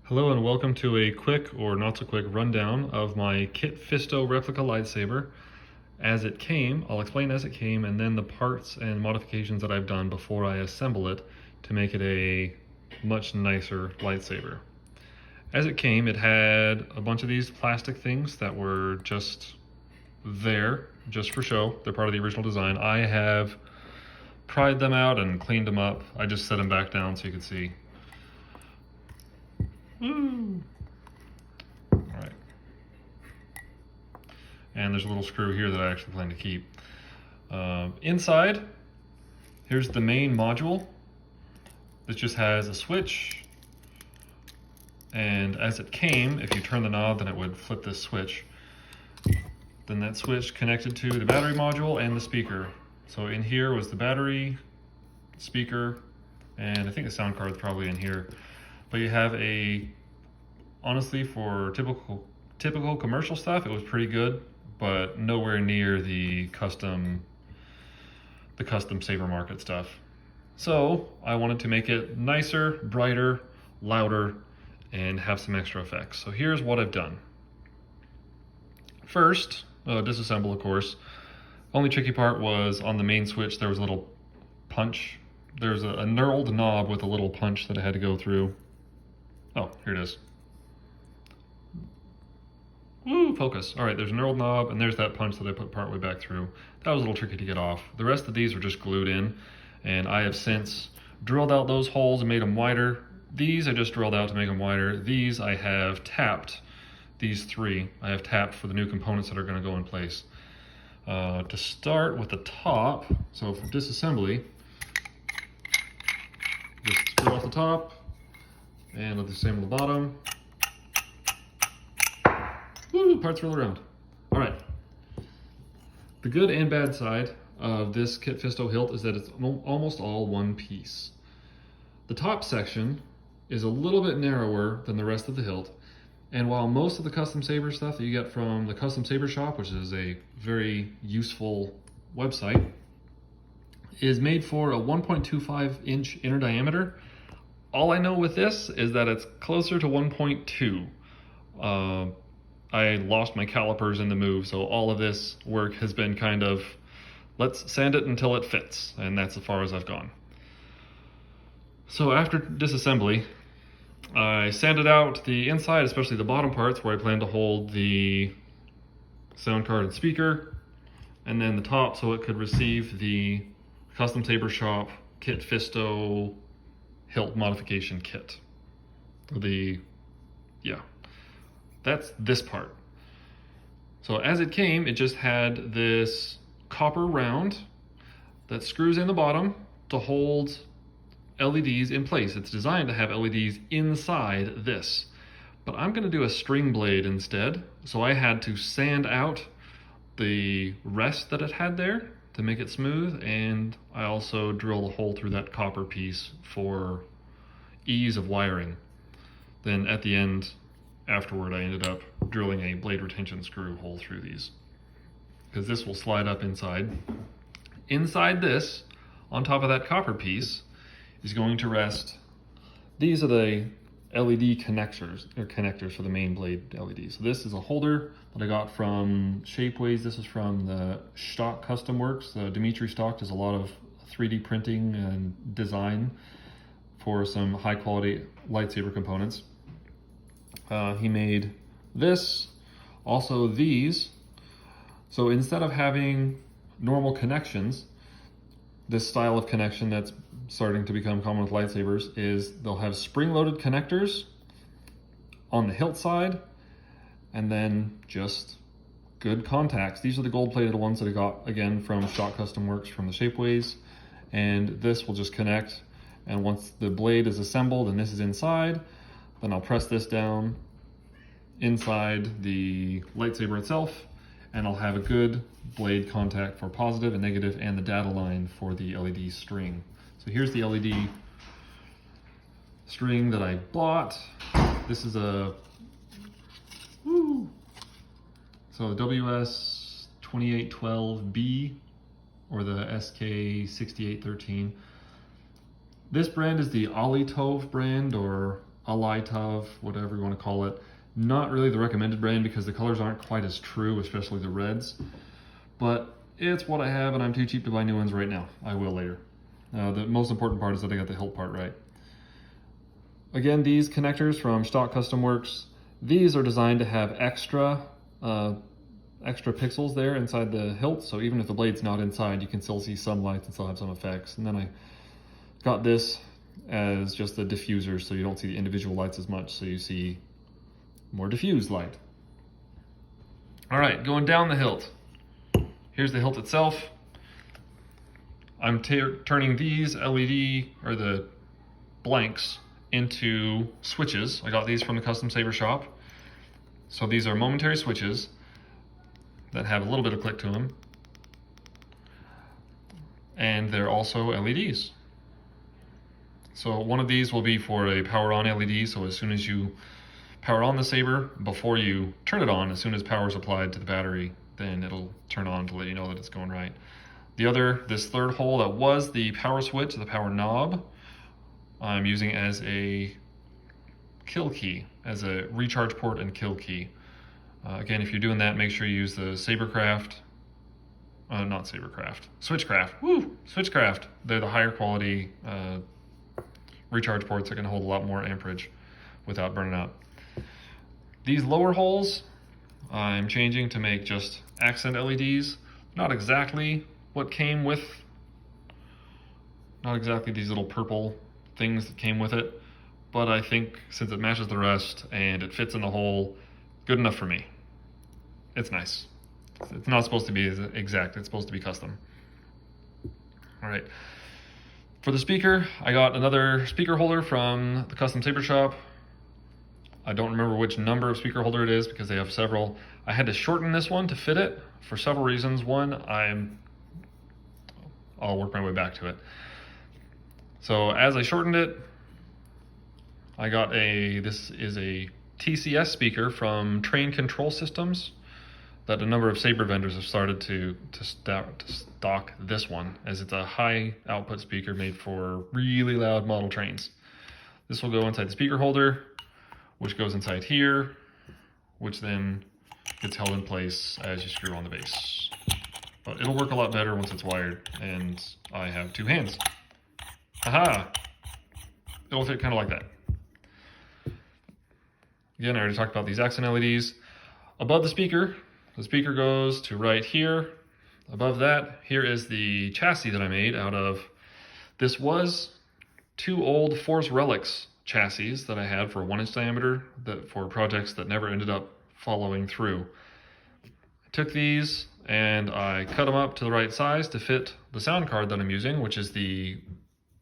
Hello and welcome to a quick or not so quick rundown of my Kit Fisto replica lightsaber as it came. I'll explain as it came and then the parts and modifications that I've done before I assemble it to make it a much nicer lightsaber. As it came, it had a bunch of these plastic things that were just there, just for show. They're part of the original design. I have pried them out and cleaned them up. I just set them back down so you can see. Woo! All right. And there's a little screw here that I actually plan to keep. Inside, here's the main module. This just has a switch. And as it came, if you turn the knob, then it would flip this switch. Then that switch connected to the battery module and the speaker. So in here was the battery, speaker, and I think the sound card's probably in here. But you have honestly, for typical commercial stuff, it was pretty good, but nowhere near the custom saber market stuff. So I wanted to make it nicer, brighter, louder, and have some extra effects. So here's what I've done. First, disassemble, of course. Only tricky part was on the main switch, there was a little punch. There's a knurled knob with a little punch that I had to go through. Oh, here it is. Woo, focus. All right, there's a knurled knob, and there's that punch that I put partway back through. That was a little tricky to get off. The rest of these were just glued in, and I have since drilled out those holes and made them wider. These I just drilled out to make them wider. These I have tapped, these three, I have tapped for the new components that are gonna go in place. To start with the top, so for disassembly, just screw off the top, and I'll do the same on the bottom. Woo, parts roll around. All right. The good and bad side of this Kit Fisto hilt is that it's almost all one piece. The top section is a little bit narrower than the rest of the hilt. And while most of the custom saber stuff that you get from the Custom Saber Shop, which is a very useful website, is made for a 1.25 inch inner diameter, all I know with this is that it's closer to 1.2. I lost my calipers in the move, so all of this work has been kind of, let's sand it until it fits, and that's as far as I've gone. So after disassembly, I sanded out the inside, especially the bottom parts where I plan to hold the sound card and speaker, and then the top so it could receive the Custom Saber Shop Kit Fisto hilt modification kit. That's this part. So as it came, it just had this copper round that screws in the bottom to hold LEDs in place. It's designed to have LEDs inside this, but I'm going to do a string blade instead. So I had to sand out the rest that it had there to make it smooth, and I also drilled a hole through that copper piece for ease of wiring. Then at the end, afterward, I ended up drilling a blade retention screw hole through these, because this will slide up inside. Inside this, on top of that copper piece, is going to rest, these are the LED connectors for the main blade LED. So this is a holder that I got from Shapeways. This is from the Stock Custom Works. Dimitri Stock does a lot of 3D printing and design for some high quality lightsaber components. He made this, also these. So instead of having normal connections, this style of connection that's starting to become common with lightsabers is they'll have spring-loaded connectors on the hilt side, and then just good contacts. These are the gold-plated ones that I got, again, from Stock Custom Works from the Shapeways, and this will just connect, and once the blade is assembled and this is inside, then I'll press this down inside the lightsaber itself, and I'll have a good blade contact for positive and negative and the data line for the LED string. So here's the LED string that I bought. This is a WS 2812B or the SK6813. This brand is the Olitov brand, or a light of, whatever you want to call it. Not really the recommended brand because the colors aren't quite as true, especially the reds. But it's what I have, and I'm too cheap to buy new ones right now. I will later. The most important part is that I got the hilt part right. Again, these connectors from Stock Custom Works, these are designed to have extra pixels there inside the hilt, so even if the blade's not inside, you can still see some lights and still have some effects. And then I got this as just the diffuser, so you don't see the individual lights as much, so you see more diffused light. All right, going down the hilt. Here's the hilt itself. I'm turning these LED, or the blanks, into switches. I got these from the Custom Saber shop. So these are momentary switches that have a little bit of click to them. And they're also LEDs. So one of these will be for a power on LED, so as soon as you power on the saber, before you turn it on, as soon as power is applied to the battery, then it'll turn on to let you know that it's going right. The other, this third hole that was the power switch, the power knob, I'm using as a kill key, as a recharge port and kill key. Again, if you're doing that, make sure you use the Sabercraft, not Sabercraft, Switchcraft, woo, Switchcraft. They're the higher quality recharge ports that can hold a lot more amperage without burning out. These lower holes, I'm changing to make just accent LEDs. Not exactly what came with, not exactly these little purple things that came with it, but I think since it matches the rest and it fits in the hole, good enough for me. It's nice. It's not supposed to be exact, it's supposed to be custom. All right. For the speaker, I got another speaker holder from the Custom Saber shop. I don't remember which number of speaker holder it is because they have several. I had to shorten this one to fit it for several reasons. One, I'll work my way back to it. So as I shortened it, I got this is a TCS speaker from Train Control Systems that a number of Saber vendors have started to stock this one, as it's a high output speaker made for really loud model trains. This will go inside the speaker holder, which goes inside here, which then gets held in place as you screw on the base. But it'll work a lot better once it's wired, and I have two hands. Aha! It'll fit kind of like that. Again, I already talked about these accent LEDs. Above the speaker goes to right here. Above that, here is the chassis that I made out of, this was two old Force Relics chassis that I had for 1-inch diameter for projects that never ended up following through. I took these and I cut them up to the right size to fit the sound card that I'm using, which is the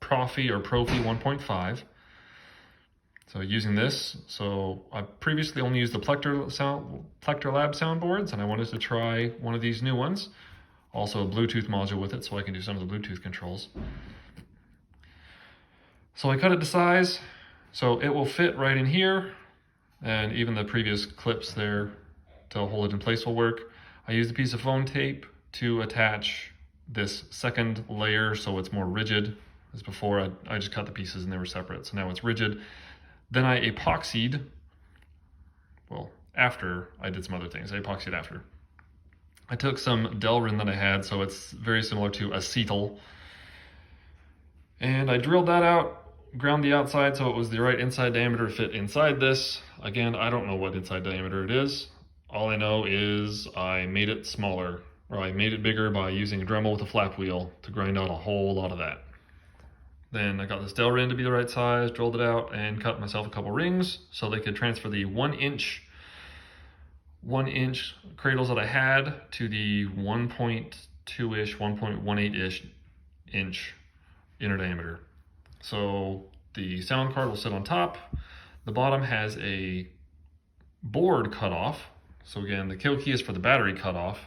Proffi 1.5. So using this, so I previously only used the Plector Lab soundboards, and I wanted to try one of these new ones. Also a Bluetooth module with it, so I can do some of the Bluetooth controls. So I cut it to size, so it will fit right in here, and even the previous clips there to hold it in place will work. I used a piece of foam tape to attach this second layer so it's more rigid. As before, I just cut the pieces and they were separate, so now it's rigid. Then I epoxied, well, after I did some other things, I epoxied after. I took some Delrin that I had, so it's very similar to acetal, and I drilled that out, ground the outside so it was the right inside diameter to fit inside this. Again, I don't know what inside diameter it is. All I know is I made it smaller, or I made it bigger by using a Dremel with a flap wheel to grind out a whole lot of that. Then I got this Delrin to be the right size, drilled it out, and cut myself a couple rings so they could transfer the 1-inch cradles that I had to the 1.2-ish, 1.18-ish inch inner diameter. So the sound card will sit on top. The bottom has a board cutoff. So again, the kill key is for the battery cutoff.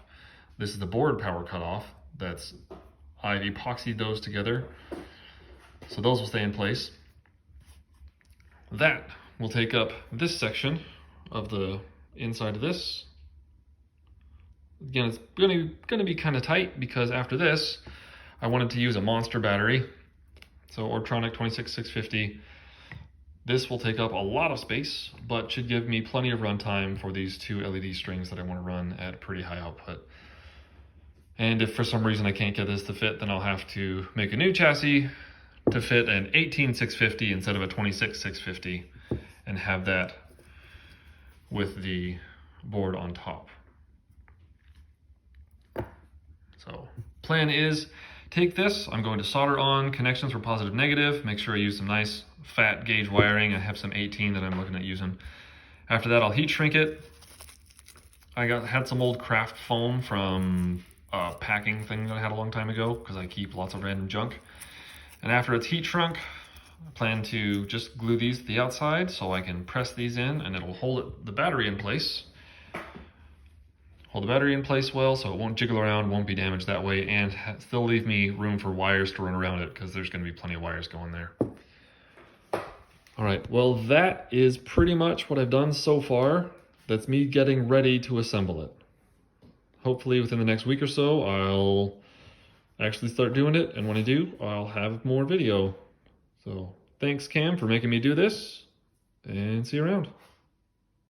This is the board power cutoff. I've epoxied those together. So those will stay in place. That will take up this section of the inside of this. Again, it's gonna be kind of tight because after this, I wanted to use a monster battery. So Orbtronic 26650. This will take up a lot of space, but should give me plenty of runtime for these 2 LED strings that I want to run at pretty high output. And if for some reason I can't get this to fit, then I'll have to make a new chassis to fit an 18650 instead of a 26650 and have that with the board on top. So plan is take this, I'm going to solder on connections for positive negative, make sure I use some nice fat gauge wiring. I have some 18 that I'm looking at using. After that I'll heat shrink it. I had some old craft foam from a packing thing that I had a long time ago because I keep lots of random junk. And after it's heat shrunk, I plan to just glue these to the outside so I can press these in and it'll hold the battery in place. Hold the battery in place well so it won't jiggle around, won't be damaged that way, and still leave me room for wires to run around it because there's going to be plenty of wires going there. All right, well that is pretty much what I've done so far. That's me getting ready to assemble it. Hopefully within the next week or so I'll actually start doing it, and when I do I'll have more video. So thanks Cam for making me do this, and see you around.